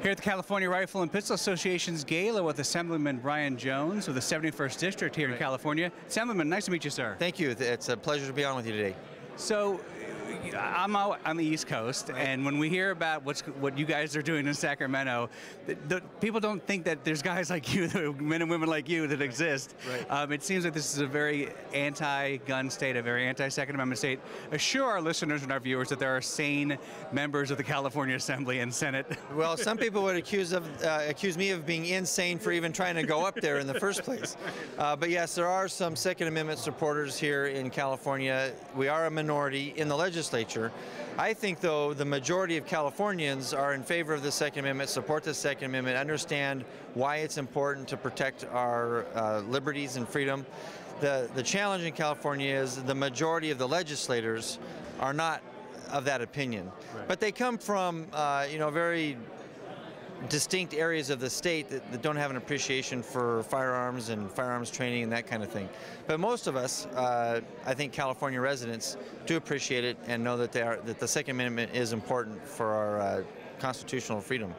Here at the California Rifle and Pistol Association's Gala with Assemblyman Brian Jones of the 71st District here in California. Assemblyman, nice to meet you, sir. Thank you. It's a pleasure to be on with you today. So, I'm out on the East Coast, and when we hear about what you guys are doing in Sacramento, the people don't think that there's guys like you, men and women like you, that exist. Right. It seems like this is a very anti-gun state, a very anti-Second Amendment state. Assure our listeners and our viewers that there are sane members of the California Assembly and Senate. Well, some people would accuse me of being insane for even trying to go up there in the first place. But yes, there are some Second Amendment supporters here in California. We are a minority in the legislature. I think, though, the majority of Californians are in favor of the Second Amendment, support the Second Amendment, understand why it's important to protect our liberties and freedom. The challenge in California is the majority of the legislators are not of that opinion. Right. But they come from very distinct areas of the state that don't have an appreciation for firearms and firearms training and that kind of thing. But most of us, I think California residents, do appreciate it and know that the Second Amendment is important for our constitutional freedom.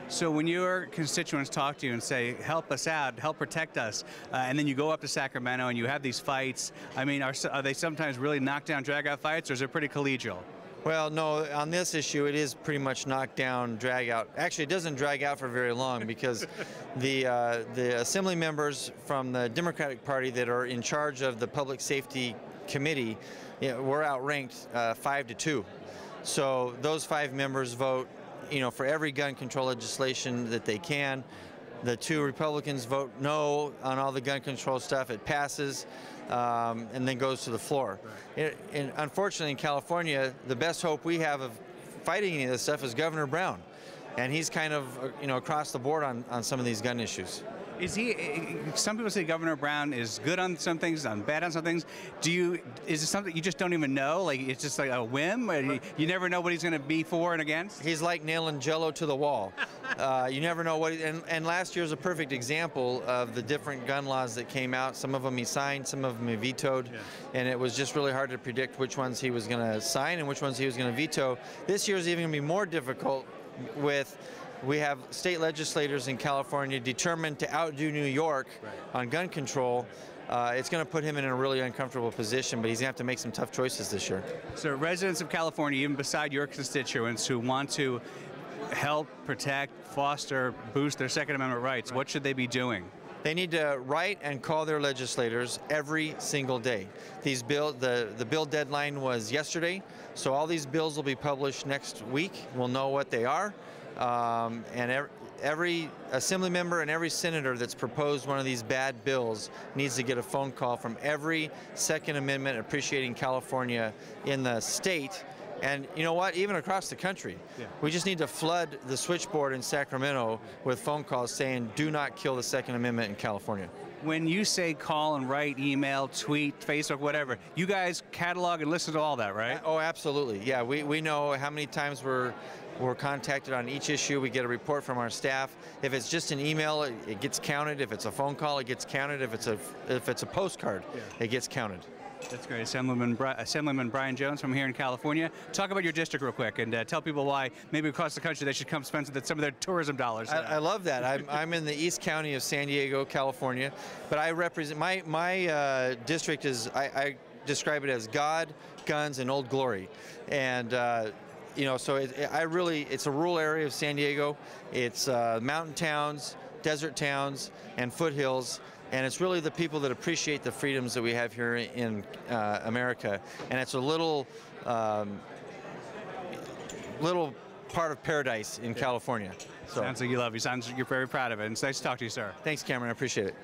So when your constituents talk to you and say, help us out, help protect us, and then you go up to Sacramento and you have these fights, I mean, are they sometimes really knockdown, drag-out fights, or is it pretty collegial? Well, no, on this issue, it is pretty much knockdown, drag out. Actually, it doesn't drag out for very long because the assembly members from the Democratic Party that are in charge of the Public Safety Committee, we're outranked 5-2. So those 5 members vote, for every gun control legislation that they can. The 2 Republicans vote no on all the gun control stuff. It passes. And then goes to the floor. Right. And unfortunately, in California, the best hope we have of fighting any of this stuff is Governor Brown, and he's kind of across the board on some of these gun issues. Is he? Some people say Governor Brown is good on some things, bad on some things. Is it something you just don't even know? Like it's just like a whim? You never know what he's going to be for and against? He's like nailing Jello to the wall. You never know what. And last year is a perfect example of the different gun laws that came out. Some of them he signed, some of them he vetoed, and it was just really hard to predict which ones he was going to sign and which ones he was going to veto. This year is even going to be more difficult with. We have state legislators in California determined to outdo New York on gun control. It's going to put him in a really uncomfortable position, but he's going to have to make some tough choices this year. So residents of California, even beside your constituents who want to help, protect, foster, boost their Second Amendment rights, what should they be doing? They need to write and call their legislators every single day. These the bill deadline was yesterday, so all these bills will be published next week. We'll know what they are. And every assembly member and every senator that's proposed one of these bad bills needs to get a phone call from every Second Amendment appreciating California in the state. And you know what? Even across the country. Yeah. We just need to flood the switchboard in Sacramento with phone calls saying, do not kill the Second Amendment in California. When you say call and write, email, tweet, Facebook, whatever, you guys catalog and listen to all that, right? Oh, absolutely. Yeah, we know how many times we're contacted on each issue. We get a report from our staff. If it's just an email, it gets counted. If it's a phone call, it gets counted. If it's a postcard, it gets counted. That's great. Assemblyman Brian Jones from here in California. Talk about your district real quick and tell people why maybe across the country they should come spend some of their tourism dollars. I love that. I'm in the East County of San Diego, California, but I represent my district is I describe it as God, guns, and Old Glory, and so it's a rural area of San Diego. It's mountain towns, desert towns, and foothills. And it's really the people that appreciate the freedoms that we have here in America. And it's a little part of paradise in California. So. Sounds like you love it. Sounds like you're very proud of it. And it's nice to talk to you, sir. Thanks, Cameron. I appreciate it.